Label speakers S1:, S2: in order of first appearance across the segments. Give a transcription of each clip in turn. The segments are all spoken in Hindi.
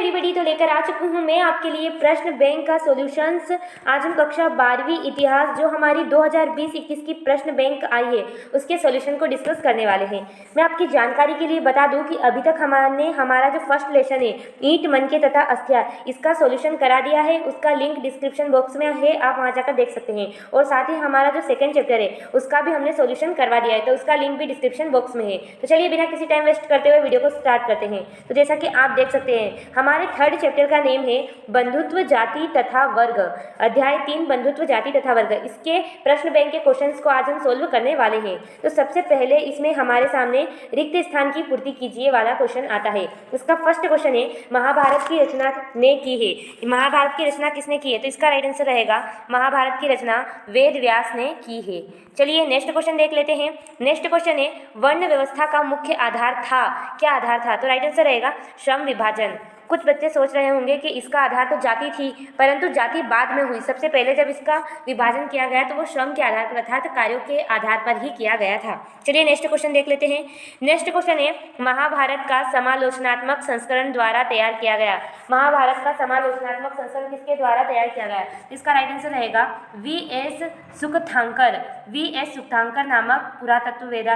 S1: एवरीबॉडी, तो लेकर आ चुकी हूँ मैं आपके लिए प्रश्न बैंक का सॉल्यूशंस। आज हम कक्षा 12वीं इतिहास जो हमारी 2020-21 की प्रश्न बैंक आई है उसके सॉल्यूशन को डिस्कस करने वाले हैं। मैं आपकी जानकारी के लिए बता दूं कि अभी तक हमने हमारा जो फर्स्ट लेसन है ईंट मनके तथा अस्थियार, इसका सॉल्यूशन करा दिया है। उसका लिंक डिस्क्रिप्शन बॉक्स में है, आप वहाँ जाकर देख सकते हैं। और साथ ही हमारा जो सेकेंड चैप्टर है उसका भी हमने सॉल्यूशन करवा दिया है, तो उसका लिंक भी डिस्क्रिप्शन बॉक्स में है। तो चलिए बिना किसी टाइम वेस्ट करते हुए वीडियो को स्टार्ट करते हैं। तो जैसा कि आप देख सकते हैं हमारे थर्ड चैप्टर का नेम है बंधुत्व जाति तथा वर्ग। अध्याय 3 बंधुत्व जाति तथा वर्ग, इसके प्रश्न बैंक के क्वेश्चंस को आज हम सोल्व करने वाले हैं। तो सबसे पहले इसमें हमारे सामने रिक्त स्थान की पूर्ति कीजिए वाला क्वेश्चन आता है। इसका फर्स्ट क्वेश्चन है महाभारत की रचना ने की है। महाभारत की रचना किसने की है? तो इसका राइट आंसर रहेगा महाभारत की रचना वेद व्यास ने की है। चलिए नेक्स्ट क्वेश्चन देख लेते हैं। नेक्स्ट क्वेश्चन है वर्ण व्यवस्था का मुख्य आधार था, क्या आधार था? तो राइट आंसर रहेगा श्रम विभाजन। कुछ बच्चे सोच रहे होंगे कि इसका आधार तो जाति थी, परंतु जाति बाद में हुई। सबसे पहले जब इसका विभाजन किया गया तो वो श्रम के आधार पर अर्थात कार्यों के आधार पर ही किया गया था। चलिए नेक्स्ट क्वेश्चन देख लेते हैं। नेक्स्ट क्वेश्चन है महाभारत का समालोचनात्मक संस्करण द्वारा तैयार किया गया। महाभारत का समालोचनात्मक संस्करण किसके द्वारा तैयार किया गया? इसका राइट आंसर रहेगा वी.एस. सुकथांकर। वी.एस. सुकथांकर नामक पुरातत्ववेदा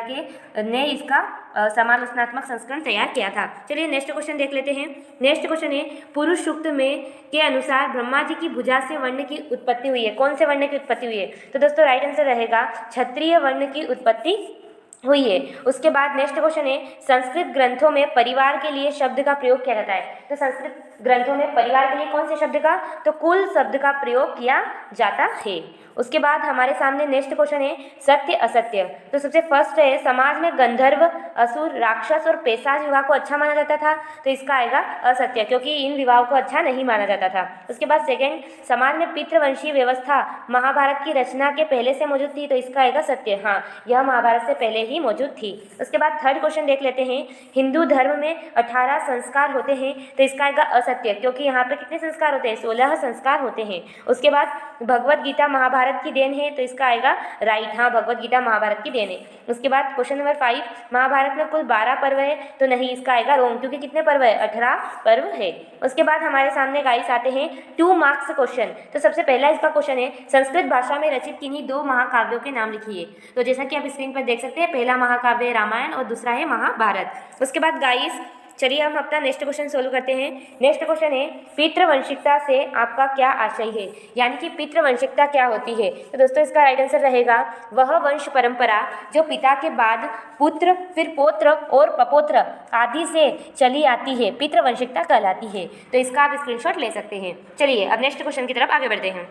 S1: ने इसका समालोचनात्मक संस्करण तैयार किया था। चलिए नेक्स्ट क्वेश्चन देख लेते हैं। नेक्स्ट क्वेश्चन है पुरुष सूक्त में के अनुसार ब्रह्मा जी की भुजा से वर्ण की उत्पत्ति हुई है। कौन से वर्ण की उत्पत्ति हुई है? तो दोस्तों राइट आंसर रहेगा क्षत्रिय वर्ण की उत्पत्ति हुई है। उसके बाद नेक्स्ट क्वेश्चन है संस्कृत ग्रंथों में परिवार के लिए शब्द का प्रयोग किया जाता है। तो संस्कृत ग्रंथों में परिवार के लिए कौन से शब्द का? तो कुल शब्द का प्रयोग किया जाता है। उसके बाद हमारे सामने नेक्स्ट क्वेश्चन है सत्य असत्य। तो सबसे फर्स्ट है समाज में गंधर्व, असुर, राक्षस और पेशाच विवाह को अच्छा माना जाता था, तो इसका आएगा असत्य, क्योंकि इन विवाहों को अच्छा नहीं माना जाता था। उसके बाद सेकंड समाज में पितृवंशी व्यवस्था महाभारत की रचना के पहले से मौजूद थी, तो इसका आएगा सत्य। हाँ, यह महाभारत से पहले ही मौजूद थी। उसके बाद थर्ड क्वेश्चन देख लेते हैं हिंदू धर्म में 18 संस्कार होते हैं, तो इसका आएगा असत्य, क्योंकि यहाँ पे कितने संस्कार होते हैं? 16 संस्कार होते हैं। उसके बाद भगवत गीता महाभारत की देन है, तो इसका आएगा राइट। हाँ, भगवत गीता महाभारत की देन है। उसके बाद क्वेश्चन नंबर 5 महाभारत में कुल 12 पर्व है, तो नहीं, इसका आएगा रॉन्ग, क्योंकि कितने पर्व है? 18 पर्व है। उसके बाद हमारे सामने गाइस आते हैं 2 मार्क्स क्वेश्चन। तो सबसे पहला इसका क्वेश्चन है संस्कृत भाषा में रचित किन्हीं 2 महाकाव्यों के नाम लिखिए। तो जैसा कि आप स्क्रीन पर देख सकते हैं पहला महाकाव्य है रामायण और दूसरा है महाभारत। उसके बाद गाइस चलिए हम अपना नेक्स्ट क्वेश्चन सोल्व करते हैं। नेक्स्ट क्वेश्चन है पितृवंशिकता से आपका क्या आशय है, यानी कि पितृवंशिकता क्या होती है? तो दोस्तों इसका राइट आंसर रहेगा वह वंश परंपरा जो पिता के बाद पुत्र, फिर पौत्र और पपौत्र आदि से चली आती है, पितृवंशिकता कहलाती है। तो इसका आप स्क्रीनशॉट ले सकते हैं। चलिए अब नेक्स्ट क्वेश्चन की तरफ आगे बढ़ते हैं।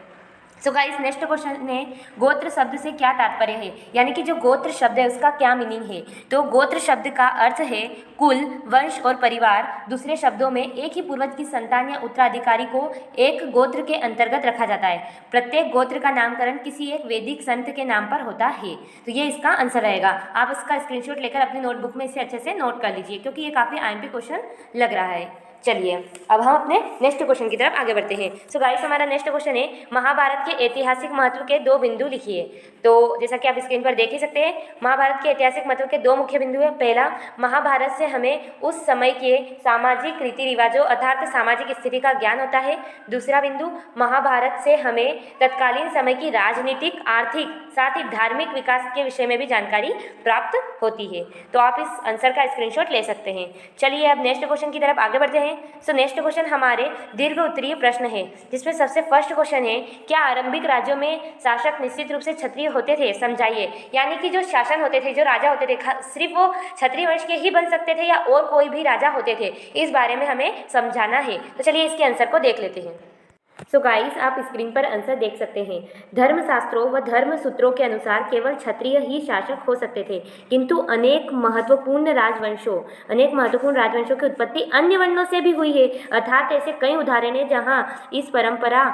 S1: सो गाइस नेक्स्ट क्वेश्चन में गोत्र शब्द से क्या तात्पर्य है, यानी कि जो गोत्र शब्द है उसका क्या मीनिंग है? तो गोत्र शब्द का अर्थ है कुल, वंश और परिवार। दूसरे शब्दों में एक ही पूर्वज की संतान या उत्तराधिकारी को एक गोत्र के अंतर्गत रखा जाता है। प्रत्येक गोत्र का नामकरण किसी एक वैदिक संत के नाम पर होता है। तो ये इसका आंसर रहेगा। आप इसका स्क्रीनशॉट लेकर अपनी नोटबुक में इसे अच्छे से नोट कर लीजिए, क्योंकि ये काफ़ी आईएमपी क्वेश्चन लग रहा है। चलिए अब हम अपने नेक्स्ट क्वेश्चन की तरफ आगे बढ़ते हैं। सो गाइस हमारा नेक्स्ट क्वेश्चन है महाभारत के ऐतिहासिक महत्व के 2 बिंदु लिखिए। तो जैसा कि आप स्क्रीन पर देख ही सकते हैं महाभारत के ऐतिहासिक महत्व के 2 मुख्य बिंदु हैं। पहला, महाभारत से हमें उस समय के सामाजिक रीति रिवाजों अर्थात सामाजिक स्थिति का ज्ञान होता है। दूसरा बिंदु, महाभारत से हमें तत्कालीन समय की राजनीतिक, आर्थिक, साथ ही धार्मिक विकास के विषय में भी जानकारी प्राप्त होती है। तो आप इस आंसर का स्क्रीनशॉट ले सकते हैं। चलिए अब नेक्स्ट क्वेश्चन की तरफ आगे बढ़ते हैं। सो नेक्स्ट क्वेश्चन हमारे दीर्घ उत्तरीय प्रश्न है, जिसमें सबसे फर्स्ट क्वेश्चन है क्या आरंभिक राज्यों में शासक निश्चित रूप से क्षत्रिय होते थे? समझाइए। यानी कि जो शासन होते थे, जो राजा होते थे, सिर्फ वो क्षत्रिय वंश के ही बन सकते थे या और कोई भी राजा होते थे? इस बारे में हमें समझाना है। तो चलिए इसके आंसर को देख लेते हैं। सो गाइस आप स्क्रीन पर आंसर देख सकते हैं। धर्मशास्त्रों व धर्म सूत्रों के अनुसार केवल क्षत्रिय ही शासक हो सकते थे, किंतु अनेक महत्वपूर्ण राजवंशों की उत्पत्ति अन्य वर्णों से भी हुई है। अर्थात ऐसे कई उदाहरण हैं जहां इस परंपरा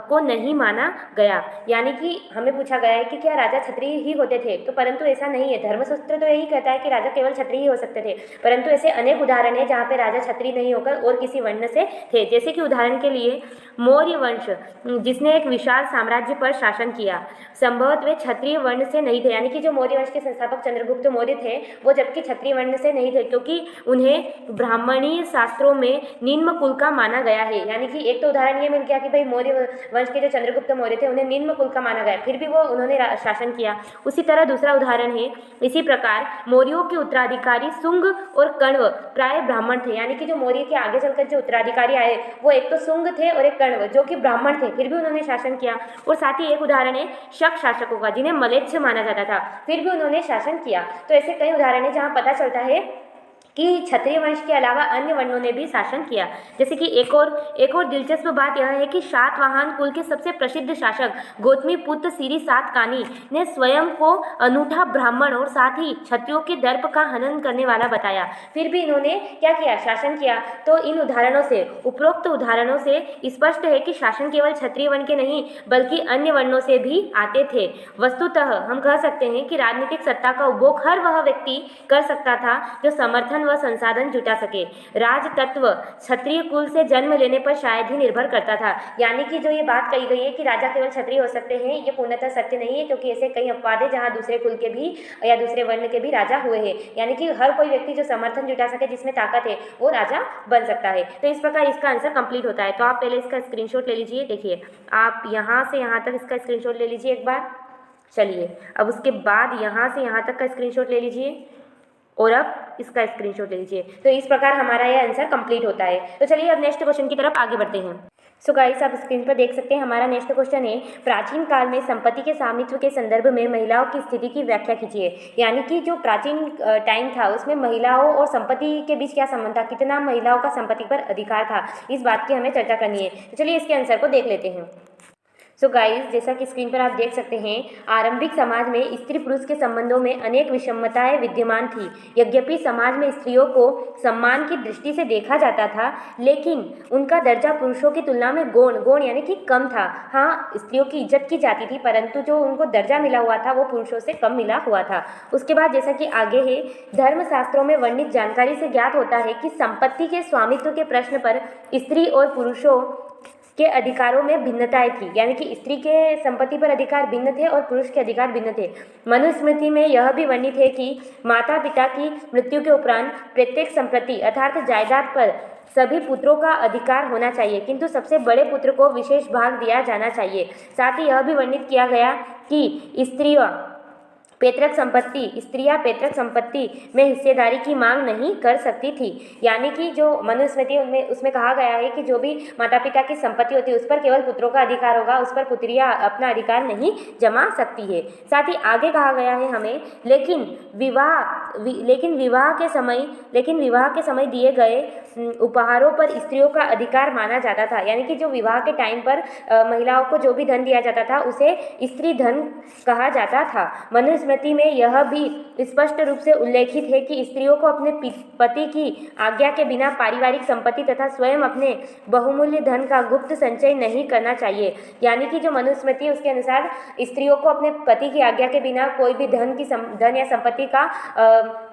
S1: को नहीं माना गया। यानी कि हमें पूछा गया है कि क्या राजा क्षत्रिय ही होते थे? तो परंतु ऐसा नहीं है। धर्मसूत्र तो यही कहता है कि राजा केवल क्षत्रिय ही हो सकते थे, परंतु ऐसे अनेक उदाहरण हैं जहाँ पे राजा क्षत्रिय नहीं होकर और किसी वर्ण से थे। जैसे कि उदाहरण के लिए मौर्य वंश जिसने एक विशाल साम्राज्य पर शासन किया। संभवतः वे क्षत्रिय वर्ण से नहीं थे, यानी कि जो मौर्य वंश के संस्थापक चंद्रगुप्त मौर्य थे वो जबकि क्षत्रिय वर्ण से नहीं थे, क्योंकि उन्हें ब्राह्मणीय शास्त्रों में निम्न कुल का माना गया है। यानी कि एक तो उदाहरण ये मिल गया कि भाई मौर्य वंश के जो चंद्रगुप्त मौर्य थे उन्हें निम्न कुल का माना गया, फिर भी वो उन्होंने शासन किया। उसी तरह दूसरा उदाहरण है, इसी प्रकार मौर्यों के उत्तराधिकारी शुंग और कण्व प्राय ब्राह्मण थे, यानी कि जो मौर्य के आगे चलकर जो उत्तराधिकारी आए वो एक तो शुंग थे और एक कण्व जो कि ब्राह्मण थे, फिर भी उन्होंने शासन किया। और साथ ही एक उदाहरण है शक शासकों का, जिन्हें म्लेच्छ माना जाता था, फिर भी उन्होंने शासन किया। तो ऐसे कई उदाहरण है जहाँ पता चलता है कि क्षत्रिय वंश के अलावा अन्य वर्णों ने भी शासन किया। जैसे कि एक और दिलचस्प बात यह है कि सातवाहन कुल के सबसे प्रसिद्ध शासक गौतमी पुत्र सिरी सातकानी ने स्वयं को अनूठा ब्राह्मण और साथ ही क्षत्रियों के दर्प का हनन करने वाला बताया, फिर भी इन्होंने क्या किया, शासन किया। तो इन उदाहरणों से, उपरोक्त उदाहरणों से स्पष्ट है कि शासन केवल क्षत्रिय वर्ण के नहीं बल्कि अन्य वर्णों से भी आते थे। वस्तुतः हम कह सकते हैं कि राजनीतिक सत्ता का उपभोग हर वह व्यक्ति कर सकता था जो समर्थन व संसाधन जुटा सके। राज तत्व क्षत्रिय कुल से जन्म लेने पर शायद ही निर्भर करता था। यानी कि जो ये बात कही गई है कि राजा केवल क्षत्रिय हो सकते हैं, ये पूर्णतः सत्य नहीं है, क्योंकि ऐसे कई अपवाद है जहाँ दूसरे कुल के भी या दूसरे वर्ण के भी राजा हुए हैं। यानी कि हर कोई व्यक्ति जो समर्थन जुटा सके, जिसमें ताकत है, वो राजा बन सकता है। तो इस प्रकार इसका आंसर कंप्लीट होता है। तो आप पहले इसका स्क्रीनशॉट ले लीजिए। देखिए आप यहाँ से यहाँ तक इसका स्क्रीनशॉट ले लीजिए एक बार। चलिए अब उसके बाद यहाँ से यहाँ तक का स्क्रीनशॉट ले लीजिए और अब इसका स्क्रीनशॉट ले लीजिए। तो इस प्रकार हमारा यह आंसर कंप्लीट होता है। तो चलिए अब नेक्स्ट क्वेश्चन की तरफ आगे बढ़ते हैं। सो गाइस आप स्क्रीन पर देख सकते हैं हमारा नेक्स्ट क्वेश्चन है, प्राचीन काल में संपत्ति के स्वामित्व के संदर्भ में महिलाओं की स्थिति की व्याख्या कीजिए। यानी कि जो प्राचीन टाइम था उसमें महिलाओं और संपत्ति के बीच क्या संबंध था, कितना महिलाओं का संपत्ति पर अधिकार था, इस बात की हमें चर्चा करनी है। तो चलिए इसके आंसर को देख लेते हैं। सो गाइस जैसा कि स्क्रीन पर आप देख सकते हैं, आरंभिक समाज में स्त्री पुरुष के संबंधों में अनेक विषमताएं विद्यमान थी। यद्यपि समाज में स्त्रियों को सम्मान की दृष्टि से देखा जाता था, लेकिन उनका दर्जा पुरुषों की तुलना में गौण यानी कि कम था। हाँ, स्त्रियों की इज्जत की जाती थी, परंतु जो उनको दर्जा मिला हुआ था वो पुरुषों से कम मिला हुआ था। उसके बाद जैसा कि आगे है, धर्मशास्त्रों में वर्णित जानकारी से ज्ञात होता है कि संपत्ति के स्वामित्व के प्रश्न पर स्त्री और पुरुषों के अधिकारों में भिन्नताएं थी। यानी कि स्त्री के संपत्ति पर अधिकार भिन्न थे और पुरुष के अधिकार भिन्न थे। मनुस्मृति में यह भी वर्णित है कि माता पिता की मृत्यु के उपरांत प्रत्येक संपत्ति अर्थात जायदाद पर सभी पुत्रों का अधिकार होना चाहिए, किंतु सबसे बड़े पुत्र को विशेष भाग दिया जाना चाहिए। साथ ही यह भी वर्णित किया गया कि स्त्रियां पैतृक संपत्ति में हिस्सेदारी की मांग नहीं कर सकती थी। यानी कि जो मनुस्मृति उसमें कहा गया है कि जो भी माता पिता की संपत्ति होती है उस पर केवल पुत्रों का अधिकार होगा, उस पर पुत्रियां अपना अधिकार नहीं जमा सकती है। साथ ही आगे कहा गया है हमें, लेकिन विवाह के समय दिए गए उपहारों पर स्त्रियों का अधिकार माना जाता था। यानी कि जो विवाह के टाइम पर महिलाओं को जो भी धन दिया जाता था उसे स्त्री धन कहा जाता था। मनुस्मृति में यह भी स्पष्ट रूप से उल्लेखित है कि स्त्रियों को अपने पति की आज्ञा के बिना पारिवारिक संपत्ति तथा स्वयं अपने बहुमूल्य धन का गुप्त संचय नहीं करना चाहिए। यानी कि जो मनुस्मृति है उसके अनुसार स्त्रियों को अपने पति की आज्ञा के बिना कोई भी धन या संपत्ति का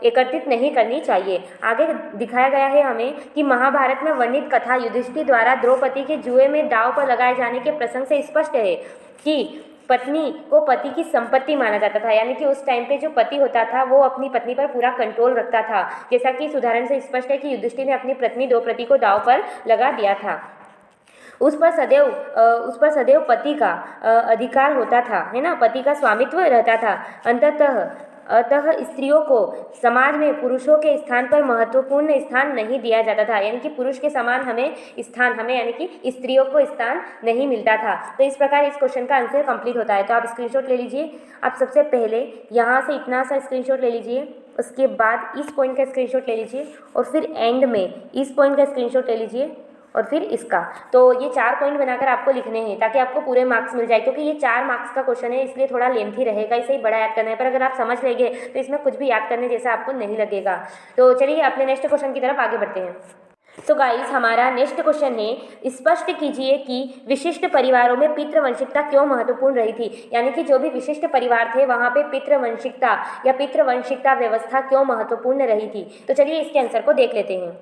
S1: एकत्रित नहीं करनी चाहिए। आगे दिखाया गया है हमें कि महाभारत में वर्णित कथा युधिष्ठिर द्वारा द्रौपदी के जुए में दांव पर लगाए जाने के प्रसंग से स्पष्ट है कि पत्नी को पति की संपत्ति माना जाता था। यानी कि उस टाइम पे जो पति होता था वो अपनी पत्नी पर पूरा कंट्रोल रखता था। जैसा कि इस उदाहरण से स्पष्ट है कि युधिष्ठिर ने अपनी पत्नी द्रौपदी को दांव पर लगा दिया था। उस पर सदैव पति का अधिकार होता था, है ना, पति का स्वामित्व रहता था। अतः स्त्रियों को समाज में पुरुषों के स्थान पर महत्वपूर्ण स्थान नहीं दिया जाता था। यानी कि पुरुष के समान हमें यानी कि स्त्रियों को स्थान नहीं मिलता था। तो इस प्रकार इस क्वेश्चन का आंसर कंप्लीट होता है। तो आप स्क्रीनशॉट ले लीजिए। आप सबसे पहले यहाँ से इतना सा स्क्रीनशॉट ले लीजिए, उसके बाद इस पॉइंट का स्क्रीनशॉट ले लीजिए और फिर एंड में इस पॉइंट का स्क्रीनशॉट ले लीजिए और फिर इसका। तो ये 4 पॉइंट बनाकर आपको लिखने हैं ताकि आपको पूरे मार्क्स मिल जाए, क्योंकि ये 4 मार्क्स का क्वेश्चन है इसलिए थोड़ा लेंथी रहेगा, इसे ही बड़ा याद करना है। पर अगर आप समझ लेंगे तो इसमें कुछ भी याद करने जैसा आपको नहीं लगेगा। तो चलिए अपने नेक्स्ट क्वेश्चन की तरफ आगे बढ़ते हैं। तो गाइस हमारा नेक्स्ट क्वेश्चन है, स्पष्ट कीजिए कि विशिष्ट परिवारों में पितृवंशिकता क्यों महत्वपूर्ण रही थी। यानी कि जो भी विशिष्ट परिवार थे वहाँ पे पितृवंशिकता व्यवस्था क्यों महत्वपूर्ण रही थी। तो चलिए इसके आंसर को देख लेते हैं।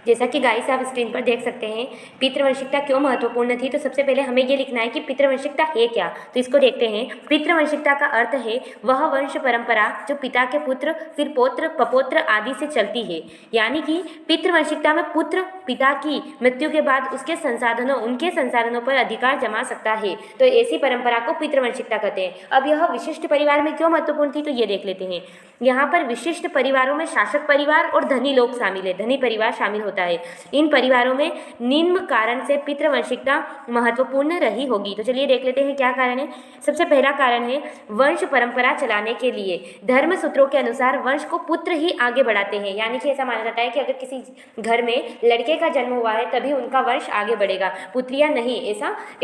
S1: जैसा कि गाइस आप स्क्रीन पर देख सकते हैं, पितृवंशिकता क्यों महत्वपूर्ण थी। तो सबसे पहले हमें ये लिखना है कि पितृवंशिकता है क्या। तो इसको देखते हैं। पितृवंशिकता का अर्थ है वह वंश परंपरा जो पिता के पुत्र, फिर पौत्र, पपौत्र आदि से चलती है। यानी कि पितृवंशिकता में पुत्र पिता की मृत्यु के बाद उनके संसाधनों पर अधिकार जमा सकता है। तो ऐसी परंपरा को पितृवंशिकता कहते हैं। अब यह विशिष्ट परिवार में क्यों महत्वपूर्ण थी, तो ये देख लेते हैं। यहाँ पर विशिष्ट परिवारों में शासक परिवार और धनी लोग शामिल है, धनी परिवार शामिल होता है। इन परिवारों में निम्न कारण से पितृवंशिकता महत्वपूर्ण रही होगी। तो चलिए देख लेते हैं क्या कारण है। सबसे पहला कारण है वंश परंपरा चलाने के लिए। धर्म सूत्रों के अनुसार वंश को पुत्र ही आगे बढ़ाते हैं। यानी कि ऐसा माना जाता है कि अगर किसी घर में लड़के का जन्म हुआ है तभी उनका वंश आगे बढ़ेगा, पुत्रियां नहीं।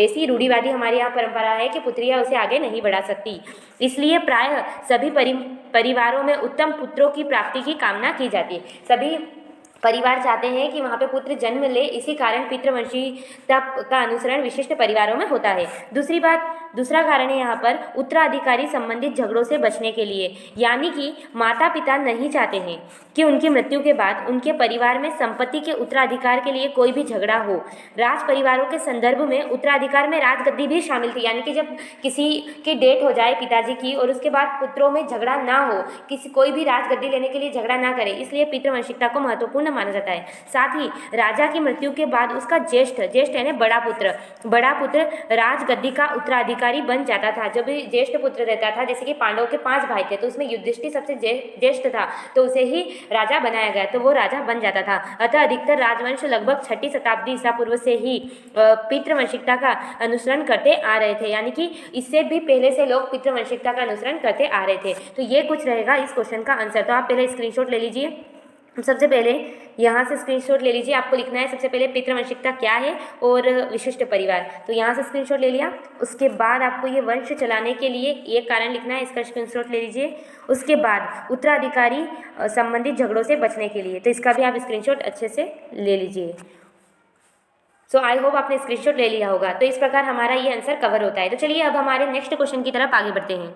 S1: ऐसी रूढ़िवादी हमारे यहाँ परंपरा है कि पुत्रियां उसे आगे नहीं बढ़ा सकती। इसलिए प्रायः सभी परिवारों में उत्तम पुत्रों की प्राप्ति की कामना की जाती है। सभी परिवार चाहते हैं कि वहाँ पे पुत्र जन्म ले, इसी कारण पितृवंशिकता का अनुसरण विशिष्ट परिवारों में होता है। दूसरा कारण है यहाँ पर उत्तराधिकारी संबंधित झगड़ों से बचने के लिए। यानी कि माता पिता नहीं चाहते हैं कि उनकी मृत्यु के बाद उनके परिवार में संपत्ति के उत्तराधिकार के लिए कोई भी झगड़ा हो। राज परिवारों के संदर्भ में उत्तराधिकार में राजगद्दी भी शामिल थी। यानी कि जब किसी की डेथ हो जाए पिताजी की और उसके बाद पुत्रों में झगड़ा ना हो, कोई भी राजगद्दी लेने के लिए झगड़ा ना करे, इसलिए पितृवंशिकता को महत्वपूर्ण माना जाता है। साथ ही राजा की मृत्यु के बाद उसका ज्येष्ठ यानी बड़ा पुत्र राजगद्दी का उत्तराधिकारी बन जाता था। जब ज्येष्ठ पुत्र रहता था, जैसे कि पांडवों के 5 भाई थे तो उसमें युधिष्ठिर सबसे ज्येष्ठ था, तो उसे ही राजा बनाया गया, तो वो राजा बन जाता था। अतः अधिकतर राजवंश लगभग 6ठी शताब्दी ईसा पूर्व से ही पितृवंशिकता का अनुसरण करते आ रहे थे। यानी कि इससे भी पहले से लोग पितृवंशिकता का अनुसरण करते आ रहे थे। तो ये कुछ रहेगा इस क्वेश्चन का आंसर। तो आप पहले स्क्रीनशॉट ले लीजिए। सबसे पहले यहाँ से स्क्रीनशॉट ले लीजिए। आपको लिखना है सबसे पहले पितृवंशिकता क्या है और विशिष्ट परिवार। तो यहाँ से स्क्रीनशॉट ले लिया। उसके बाद आपको ये वंश चलाने के लिए एक कारण लिखना है, इसका स्क्रीनशॉट ले लीजिए। उसके बाद उत्तराधिकारी संबंधित झगड़ों से बचने के लिए, तो इसका भी आप स्क्रीनशॉट अच्छे से ले लीजिए। सो आई होप आपने स्क्रीनशॉट ले लिया होगा। तो इस प्रकार हमारा ये आंसर कवर होता है। तो चलिए अब हमारे नेक्स्ट क्वेश्चन की तरफ आगे बढ़ते हैं।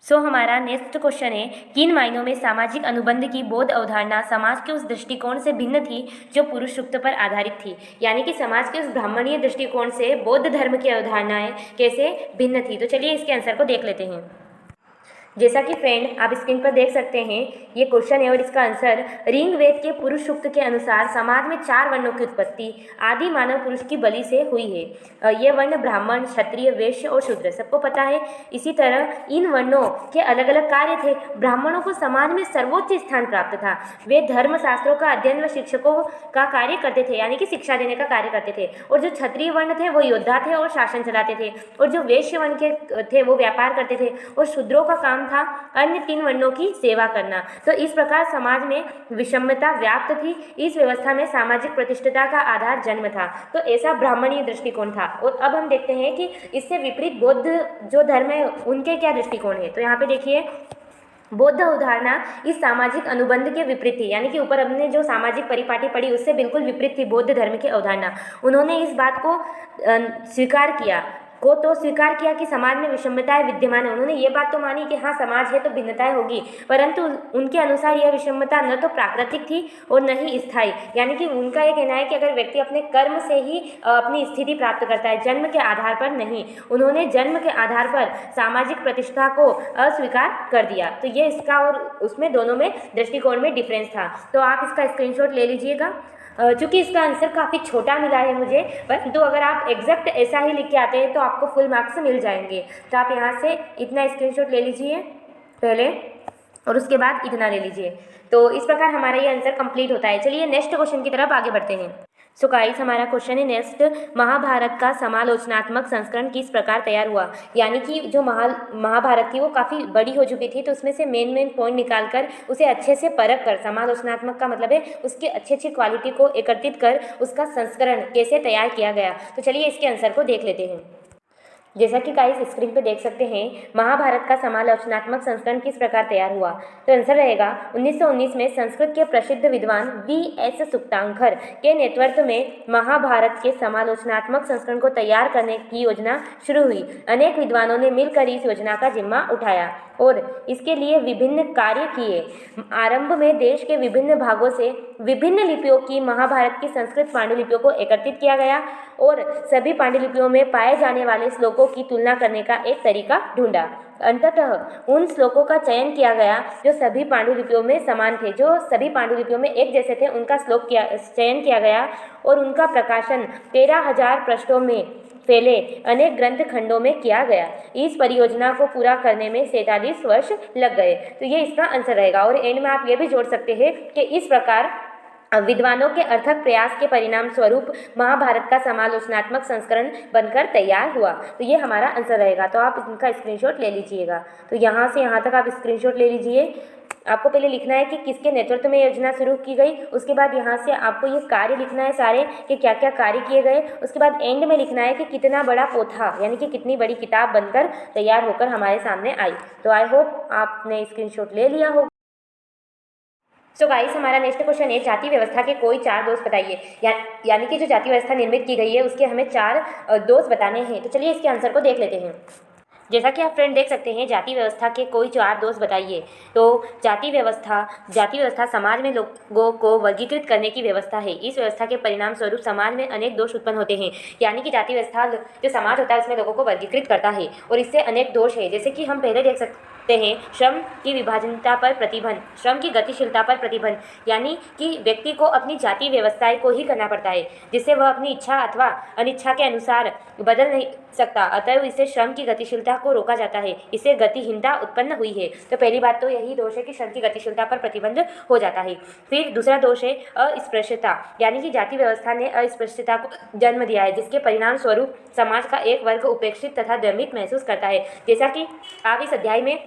S1: हमारा नेक्स्ट क्वेश्चन है, किन मायनों में सामाजिक अनुबंध की बौद्ध अवधारणा समाज के उस दृष्टिकोण से भिन्न थी जो पुरुष सूक्त पर आधारित थी। यानी कि समाज के उस ब्राह्मणीय दृष्टिकोण से बौद्ध धर्म की अवधारणाएं कैसे भिन्न थी। तो चलिए इसके आंसर को देख लेते हैं। जैसा कि फ्रेंड आप स्क्रीन पर देख सकते हैं, ये क्वेश्चन है और इसका आंसर ऋग्वेद के पुरुष सूक्त के अनुसार समाज में 4 वर्णों की उत्पत्ति आदि मानव पुरुष की बलि से हुई है। ये वर्ण ब्राह्मण, क्षत्रिय, वैश्य और शूद्र, सबको पता है। इसी तरह इन वर्णों के अलग अलग कार्य थे। ब्राह्मणों को समाज में सर्वोच्च स्थान प्राप्त था। वे धर्मशास्त्रों का अध्ययन व शिक्षकों का कार्य करते थे, यानी कि शिक्षा देने का कार्य करते थे। और जो क्षत्रिय वर्ण थे वो योद्धा थे और शासन चलाते थे। और जो वैश्य वर्ण के थे वो व्यापार करते थे। और शूद्रों का काम था अन्य 3 वर्णों की सेवा करना। तो इस प्रकार समाज में विषमता व्याप्त थी। इस व्यवस्था में सामाजिक प्रतिष्ठता का आधार जन्म था। तो ऐसा ब्राह्मणीय दृष्टिकोण था। और अब हम देखते हैं कि इससे विपरीत बौद्ध जो धर्म है उनके क्या दृष्टिकोण है। तो यहाँ पे देखिए, बौद्ध अवधारणा इस सामाजिक अनुबंध के विपरीत थी। यानी कि ऊपर हमने जो सामाजिक परिपाटी पढ़ी उससे बिल्कुल विपरीत थी बौद्ध धर्म की अवधारणा। उन्होंने इस बात को स्वीकार किया कि समाज में विषमताएं विद्यमान है। उन्होंने ये बात तो मानी कि हाँ समाज है तो भिन्नताएं होगी, परंतु उनके अनुसार यह विषमता न तो प्राकृतिक थी और न ही स्थायी। यानी कि उनका ये कहना है कि अगर व्यक्ति अपने कर्म से ही अपनी स्थिति प्राप्त करता है, जन्म के आधार पर नहीं। उन्होंने जन्म के आधार पर सामाजिक प्रतिष्ठा को अस्वीकार कर दिया। तो ये इसका और उसमें दोनों में दृष्टिकोण में डिफरेंस था। तो आप इसका स्क्रीनशॉट ले लीजिएगा। चूँकि इसका आंसर काफ़ी छोटा मिला है मुझे, परंतु अगर आप एग्जैक्ट ऐसा ही लिख के आते हैं तो आपको फुल मार्क्स मिल जाएंगे। तो आप यहाँ से इतना स्क्रीनशॉट ले लीजिए पहले और उसके बाद इतना ले लीजिए। तो इस प्रकार हमारा ये आंसर कंप्लीट होता है। चलिए नेक्स्ट क्वेश्चन की तरफ आगे बढ़ते हैं। सो गाइस हमारा क्वेश्चन है नेक्स्ट, महाभारत का समालोचनात्मक संस्करण किस प्रकार तैयार हुआ। यानी कि जो महाभारत थी वो काफ़ी बड़ी हो चुकी थी, तो उसमें से मेन पॉइंट निकाल कर उसे अच्छे से परख कर, समालोचनात्मक का मतलब है उसकी अच्छी क्वालिटी को एकत्रित कर उसका संस्करण कैसे तैयार किया गया। तो चलिए इसके आंसर को देख लेते हैं। जैसा कि गाइस स्क्रीन पे देख सकते हैं, महाभारत का समालोचनात्मक संस्करण किस प्रकार तैयार हुआ। तो आंसर रहेगा 1919 में संस्कृत के प्रसिद्ध विद्वान V.S. सुक्तांकर के नेतृत्व में महाभारत के समालोचनात्मक संस्करण को तैयार करने की योजना शुरू हुई। अनेक विद्वानों ने मिलकर इस योजना का जिम्मा उठाया और इसके लिए विभिन्न कार्य किए। आरंभ में देश के विभिन्न भागों से विभिन्न लिपियों की महाभारत की संस्कृत पांडुलिपियों को एकत्रित किया गया और सभी पांडुलिपियों में पाए जाने वाले श्लोकों की तुलना करने का एक तरीका ढूंढा। अंततः उन श्लोकों का चयन किया गया जो सभी पांडुलिपियों में समान थे, जो सभी पांडुलिपियों में एक जैसे थे, उनका चयन किया गया और उनका प्रकाशन 13,000 पृष्ठों में फैले अनेक ग्रंथ खंडों में किया गया। इस परियोजना को पूरा करने में 47 वर्ष लग गए। तो ये इसका आंसर रहेगा। और एंड में आप ये भी जोड़ सकते हैं कि इस प्रकार विद्वानों के अथक प्रयास के परिणाम स्वरूप महाभारत का समालोचनात्मक संस्करण बनकर तैयार हुआ। तो ये हमारा आंसर रहेगा। तो आप इनका स्क्रीनशॉट ले लीजिएगा। तो यहाँ से यहाँ तक आप स्क्रीनशॉट ले लीजिए। आपको पहले लिखना है कि किसके नेतृत्व में योजना शुरू की गई, उसके बाद यहाँ से आपको ये कार्य लिखना है सारे कि क्या क्या कार्य किए गए। उसके बाद एंड में लिखना है कि कितना बड़ा पोथा यानी कि कितनी बड़ी किताब बनकर तैयार होकर हमारे सामने आई। तो आई होप आपने स्क्रीनशॉट ले लिया होगा। सो गाइस, हमारा नेक्स्ट क्वेश्चन है जाति व्यवस्था के कोई 4 दोष बताइए। यानी कि जो जाति व्यवस्था निर्मित की गई है उसके हमें 4 दोष बताने हैं। तो चलिए इसके आंसर को देख लेते हैं। जैसा कि आप फ्रेंड देख सकते हैं, जाति व्यवस्था के कोई 4 दोष बताइए। तो जाति व्यवस्था समाज में लोगों को वर्गीकृत करने की व्यवस्था है। इस व्यवस्था के परिणाम स्वरूप समाज में अनेक दोष उत्पन्न होते हैं। यानी कि जाति व्यवस्था जो समाज होता है उसमें लोगों को वर्गीकृत करता है और इससे अनेक दोष है। जैसे कि हम पहले देख सकते हैं श्रम की विभाजनता पर प्रतिबंध, श्रम की गतिशीलता पर प्रतिबंध, यानी कि व्यक्ति को अपनी जाति व्यवस्थाएं को ही करना पड़ता है जिससे वह अपनी इच्छा अथवा अनिच्छा के अनुसार बदल नहीं सकता। अतः इससे श्रम की गतिशीलता को रोका जाता है, इससे गतिहीनता उत्पन्न हुई है। तो पहली बात तो यही दोष है कि श्रम की गतिशीलता पर प्रतिबंध हो जाता है। फिर दूसरा दोष है अस्पृश्यता, यानी कि जाति व्यवस्था ने अस्पृश्यता को जन्म दिया है जिसके परिणाम स्वरूप समाज का एक वर्ग उपेक्षित तथा दमित महसूस करता है। जैसा कि आप इस अध्याय में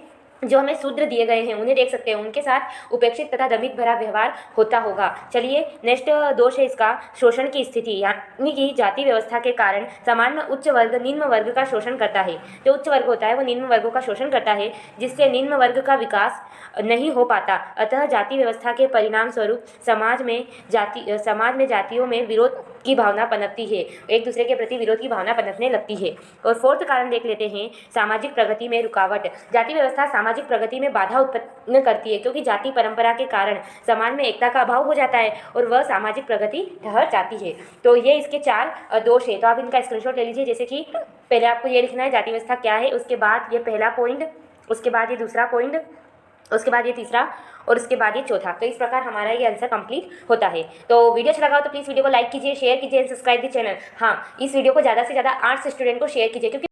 S1: जो हमें शूद्र दिए गए हैं उन्हें देख सकते हैं, उनके साथ उपेक्षित तथा दमित भरा व्यवहार होता होगा। चलिए नेक्स्ट दोष है इसका शोषण की स्थिति, यानी कि जाति व्यवस्था के कारण समाज में उच्च वर्ग निम्न वर्ग का शोषण करता है। जो उच्च वर्ग होता है वो निम्न वर्गों का शोषण करता है जिससे निम्न वर्ग का विकास नहीं हो पाता। अतः जाति व्यवस्था के परिणाम स्वरूप समाज में जातियों में विरोध की भावना पनपती है, एक दूसरे के प्रति विरोध की भावना पनपने लगती है। और फोर्थ कारण देख लेते हैं, सामाजिक प्रगति में रुकावट। जाति व्यवस्था सामाजिक प्रगति में बाधा उत्पन्न करती है क्योंकि जाति परंपरा के कारण समाज में एकता का अभाव हो जाता है और वह सामाजिक प्रगति ठहर जाती है। तो ये इसके 4 दोष है। तो आप इनका स्क्रीनशॉट ले लीजिए। जैसे कि पहले आपको ये लिखना है जाति व्यवस्था क्या है, उसके बाद ये पहला पॉइंट, उसके बाद ये दूसरा पॉइंट, उसके बाद ये तीसरा और उसके बाद ये चौथा। तो इस प्रकार हमारा ये आंसर कंप्लीट होता है। तो वीडियो अच्छा लगा हो तो प्लीज़ वीडियो को लाइक कीजिए, शेयर कीजिए, सब्सक्राइब दी चैनल। हाँ, इस वीडियो को ज़्यादा से ज़्यादा आर्ट्स स्टूडेंट को शेयर कीजिए क्योंकि